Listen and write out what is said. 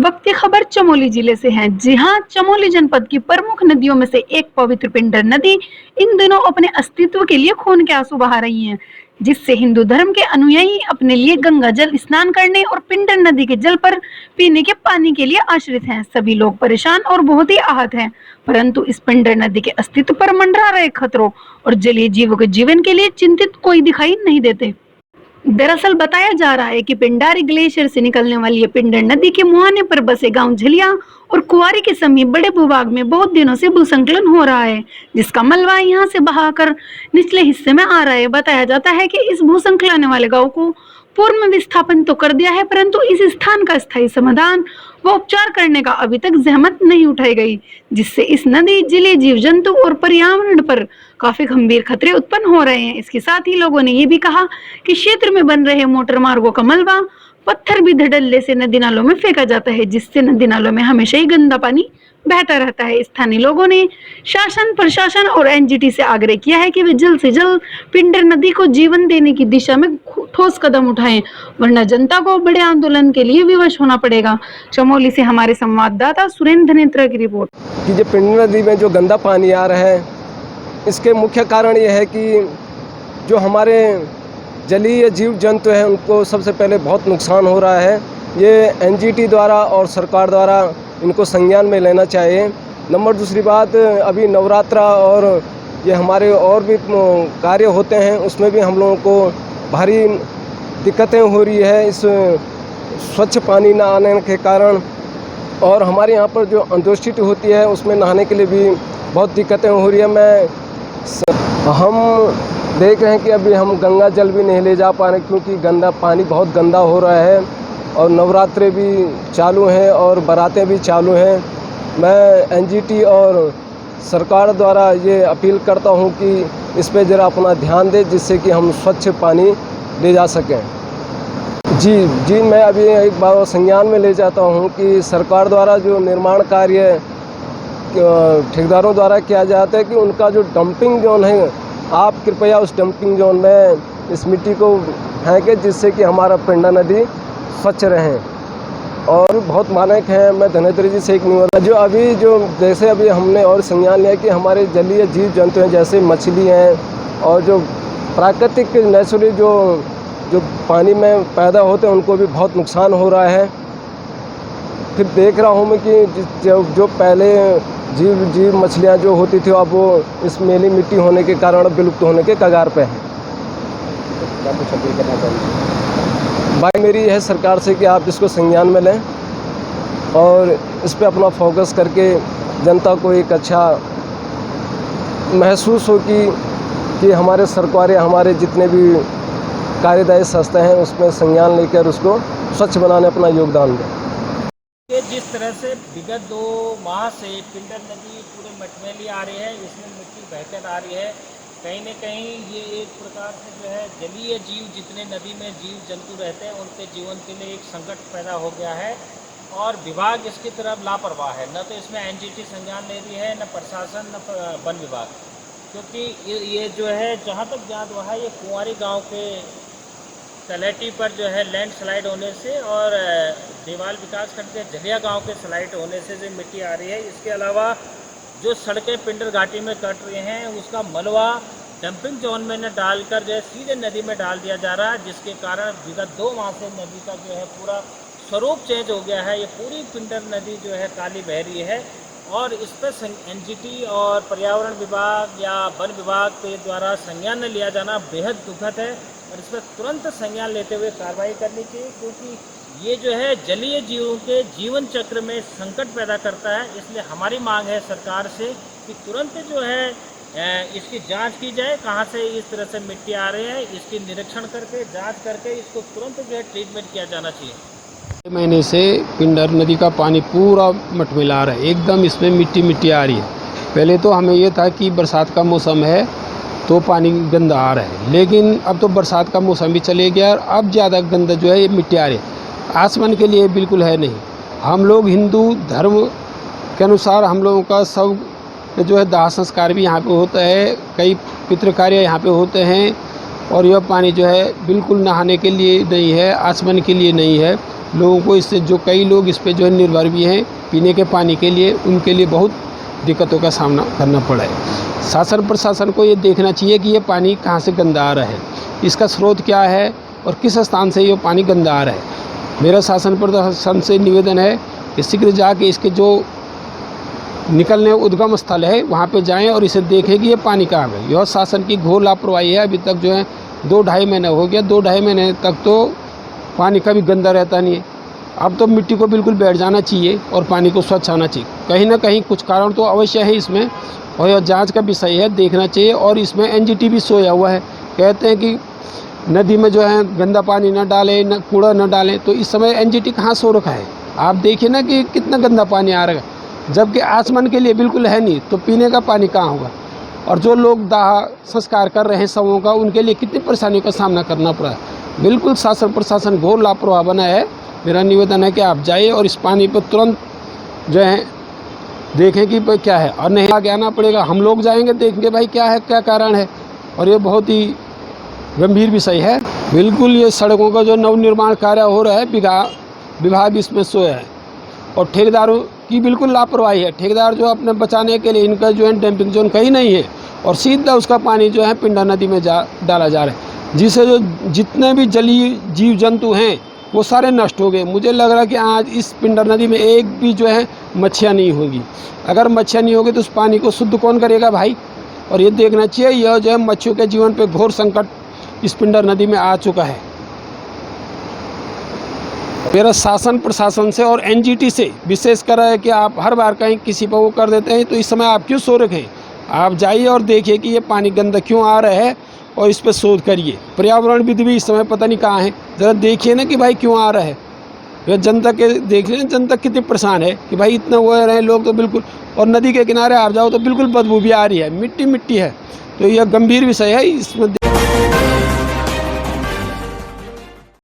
वक्त की खबर चमोली जिले से है। जी हां, चमोली जनपद की प्रमुख नदियों में से एक पवित्र पिंडर नदी इन दिनों अपने अस्तित्व के लिए खून के आंसू बहा रही है, जिससे हिंदू धर्म के अनुयायी अपने लिए गंगा जल स्नान करने और पिंडर नदी के जल पर पीने के पानी के लिए आश्रित हैं। सभी लोग परेशान और बहुत ही आहत हैं, परंतु इस पिंडर नदी के अस्तित्व पर मंडरा रहे खतरों और जलीय जीवों के जीवन के लिए चिंतित कोई दिखाई नहीं देते। दरअसल बताया जा रहा है कि पिंडारी ग्लेशियर से निकलने वाली ये पिंडर नदी के मुहाने पर बसे गांव झलिया और कुंवारी के समीप बड़े भूभाग में बहुत दिनों से भूसंकलन हो रहा है, जिसका मलबा यहाँ से बहाकर निचले हिस्से में आ रहा है। बताया जाता है कि इस भूसंकलन वाले गांव को पूर्व में विस्थापन तो कर दिया है, परंतु इस स्थान का स्थायी समाधान व उपचार करने का अभी तक जहमत नहीं उठाई गई, जिससे इस नदी जिले जीव जंतु और पर्यावरण पर काफी गंभीर खतरे उत्पन्न हो रहे हैं। इसके साथ ही लोगों ने ये भी कहा कि क्षेत्र में बन रहे मोटर मार्गों का मलबा पत्थर भी धड़ल्ले से नदी नालों में फेंका जाता है, जिससे नदी नालों में हमेशा ही गंदा पानी बहता रहता है। स्थानीय लोगों ने शासन, प्रशासन और एनजीटी से आग्रह किया है कि वे जल्द से जल्द पिंडर नदी को जीवन देने की दिशा में ठोस कदम उठाएं, वरना जनता को बड़े आंदोलन के लिए विवश होना पड़ेगा। चमोली से हमारे संवाददाता सुरेंद्र धनेत्रा की रिपोर्ट। कि जो पिंडर नदी में जो गंदा पानी आ रहा है, इसके मुख्य कारण ये है कि जो हमारे जलीय जीव जंतु हैं उनको सबसे पहले बहुत नुकसान हो रहा है। ये एनजीटी द्वारा और सरकार द्वारा इनको संज्ञान में लेना चाहिए। नंबर दूसरी बात, अभी नवरात्रा और ये हमारे और भी कार्य होते हैं, उसमें भी हम लोगों को भारी दिक्कतें हो रही है इस स्वच्छ पानी ना आने के कारण। और हमारे यहाँ पर जो अंत्योष्टि होती है उसमें नहाने के लिए भी बहुत दिक्कतें हो रही है। हम देख रहे हैं कि अभी हम गंगा जल भी नहीं ले जा पा रहे क्योंकि गंदा पानी बहुत गंदा हो रहा है और नवरात्रे भी चालू हैं और बारातें भी चालू हैं। मैं एनजीटी और सरकार द्वारा ये अपील करता हूँ कि इस पे ज़रा अपना ध्यान दें, जिससे कि हम स्वच्छ पानी ले जा सकें। जी मैं अभी एक बार संज्ञान में ले जाता हूँ कि सरकार द्वारा जो निर्माण कार्य ठेकेदारों द्वारा किया जाता है कि उनका जो डंपिंग जोन है, आप कृपया उस डंपिंग जोन में इस मिट्टी को फेंकें, जिससे कि हमारा पिंडर नदी स्वच्छ रहे। और बहुत मानक हैं, मैं धनेत्र जी से एक निवेदन, जो अभी जो जैसे अभी हमने और संज्ञान लिया कि हमारे जलीय जीव जंतु हैं, जैसे मछली हैं और जो प्राकृतिक नेचुरली जो पानी में पैदा होते हैं उनको भी बहुत नुकसान हो रहा है। फिर देख रहा हूँ मैं कि जो पहले जीव मछलियाँ जो होती थी अब वो इस मेली मिट्टी होने के कारण विलुप्त होने के कगार पे हैं। भाई मेरी है सरकार से कि आप इसको संज्ञान में लें और इस पे अपना फोकस करके जनता को एक अच्छा महसूस हो कि हमारे सरकारें, हमारे जितने भी कार्यदायी संस्था हैं उसमें संज्ञान लेकर उसको स्वच्छ बनाने अपना योगदान दें। जिस तरह से विगत 2 माह से पिंडर नदी पूरे मटमैली आ रही है, इसमें मिट्टी बहकर आ रही है, कहीं न कहीं ये एक प्रकार से जो है जलीय जीव जितने नदी में जीव जंतु रहते हैं उनके जीवन के लिए एक संकट पैदा हो गया है और विभाग इसकी तरफ लापरवाह है। न तो इसमें एनजीटी संज्ञान ले रही है, न प्रशासन, न वन विभाग, क्योंकि ये जो है जहाँ तक ज्ञात हुआ है ये कुंवारी गाँव के तलहटी पर जो है लैंड स्लाइड होने से और देवाल विकास खंड के झलिया गांव के स्लाइड होने से जो मिट्टी आ रही है। इसके अलावा जो सड़कें पिंडर घाटी में कट रही हैं उसका मलबा डंपिंग जोन में न डालकर जो है सीधे नदी में डाल दिया जा रहा है, जिसके कारण विगत 2 माह से नदी का जो है पूरा स्वरूप चेंज हो गया है। ये पूरी पिंडर नदी जो है काली बह रही है और इस पर एनजीटी और पर्यावरण विभाग या वन विभाग के द्वारा संज्ञान न लिया जाना बेहद दुखद है और इस पर तुरंत संज्ञान लेते हुए कार्रवाई करनी चाहिए, क्योंकि ये जो है जलीय जीवों के जीवन चक्र में संकट पैदा करता है। इसलिए हमारी मांग है सरकार से कि तुरंत जो है इसकी जांच की जाए, कहाँ से इस तरह से मिट्टी आ रही है, इसकी निरीक्षण करके जांच करके इसको तुरंत जो है ट्रीटमेंट किया जाना चाहिए। महीने से पिंडर नदी का पानी पूरा मटमैला आ रहा है, एकदम इसमें मिट्टी आ रही है। पहले तो हमें ये था कि बरसात का मौसम है तो पानी गंदा आ रहा है, लेकिन अब तो बरसात का मौसम भी चले गया और अब ज़्यादा गंदा जो है ये मिट्टी आ रही है। आसमान के लिए बिल्कुल है नहीं। हम लोग हिंदू धर्म के अनुसार हम लोगों का सब जो है दाह संस्कार भी यहाँ पे होता है, कई पितृ कार्य यहाँ पे होते हैं और यह पानी जो है बिल्कुल नहाने के लिए नहीं है, आसमान के लिए नहीं है। लोगों को इससे, जो कई लोग इस पे जो है निर्भर भी हैं पीने के पानी के लिए, उनके लिए बहुत दिक्कतों का सामना करना पड़ा है। शासन प्रशासन को ये देखना चाहिए कि ये पानी कहाँ से गंदा आ रहा है, इसका स्रोत क्या है और किस स्थान से ये पानी गंदा आ रहा है। मेरा शासन प्रशासन से निवेदन है कि शीघ्र जाके इसके जो निकलने उद्गम स्थल है वहाँ पे जाएं और इसे देखें कि ये पानी कहाँ गया। यह शासन की घोर लापरवाही है। अभी तक जो है 2-2.5 महीने हो गया, 2-2.5 महीने तक तो पानी कभी गंदा रहता नहीं है। अब तो मिट्टी को बिल्कुल बैठ जाना चाहिए और पानी को स्वच्छ आना चाहिए। कहीं ना कहीं कुछ कारण तो अवश्य है इसमें, और यह जांच का विषय है, देखना चाहिए। और इसमें एनजीटी भी सोया हुआ है। कहते हैं कि नदी में जो है गंदा पानी न डालें, न कूड़ा न डालें, तो इस समय एनजीटी कहाँ सो रखा है। आप देखिए ना कि कितना गंदा पानी आ रहा है, जबकि आसमान के लिए बिल्कुल है नहीं, तो पीने का पानी कहाँ होगा। और जो लोग दाह संस्कार कर रहे हैं शवों का, उनके लिए कितनी परेशानियों का सामना करना पड़ा है। बिल्कुल शासन प्रशासन घोर लापरवाह बना है। मेरा निवेदन है कि आप जाइए और इस पानी पर तुरंत जो है देखें कि भाई क्या है, और नहीं आगे आना पड़ेगा। हम लोग जाएंगे, देखेंगे भाई क्या है, क्या कारण है। और ये बहुत ही गंभीर विषय है। बिल्कुल ये सड़कों का जो नवनिर्माण कार्य हो रहा है, विभाग इसमें सोया है और ठेकेदारों की बिल्कुल लापरवाही है। ठेकेदार जो अपने बचाने के लिए, इनका जो है डंपिंग जोन कहीं नहीं है और सीधा उसका पानी जो है पिंडर नदी में डाला जा रहा है, जिससे जो जितने भी जलीय जीव जंतु हैं वो सारे नष्ट हो गए। मुझे लग रहा है कि आज इस पिंडर नदी में एक भी जो है मच्छियाँ नहीं होगी। अगर मच्छियाँ नहीं होगी तो उस पानी को शुद्ध कौन करेगा भाई। और ये देखना चाहिए, यह जो है मच्छियों के जीवन पे घोर संकट इस पिंडर नदी में आ चुका है। मेरा शासन प्रशासन से और एनजीटी से विशेषकर है कि आप हर बार कहीं किसी पर वो कर देते हैं, तो इस समय आप क्यों सो रखे हैं। आप जाइए और देखिए कि ये पानी गंदा क्यों आ रहा है और इस पर शोध करिए। पर्यावरणविद भी इस समय पता नहीं कहाँ है, ज़रा देखिए ना कि भाई क्यों आ रहा है। यह जनता के देख लें, जनता कितनी परेशान है कि भाई इतना वो रहे लोग तो बिल्कुल। और नदी के किनारे आप जाओ तो बिल्कुल बदबू भी आ रही है, मिट्टी मिट्टी है। तो यह गंभीर विषय है। इसमें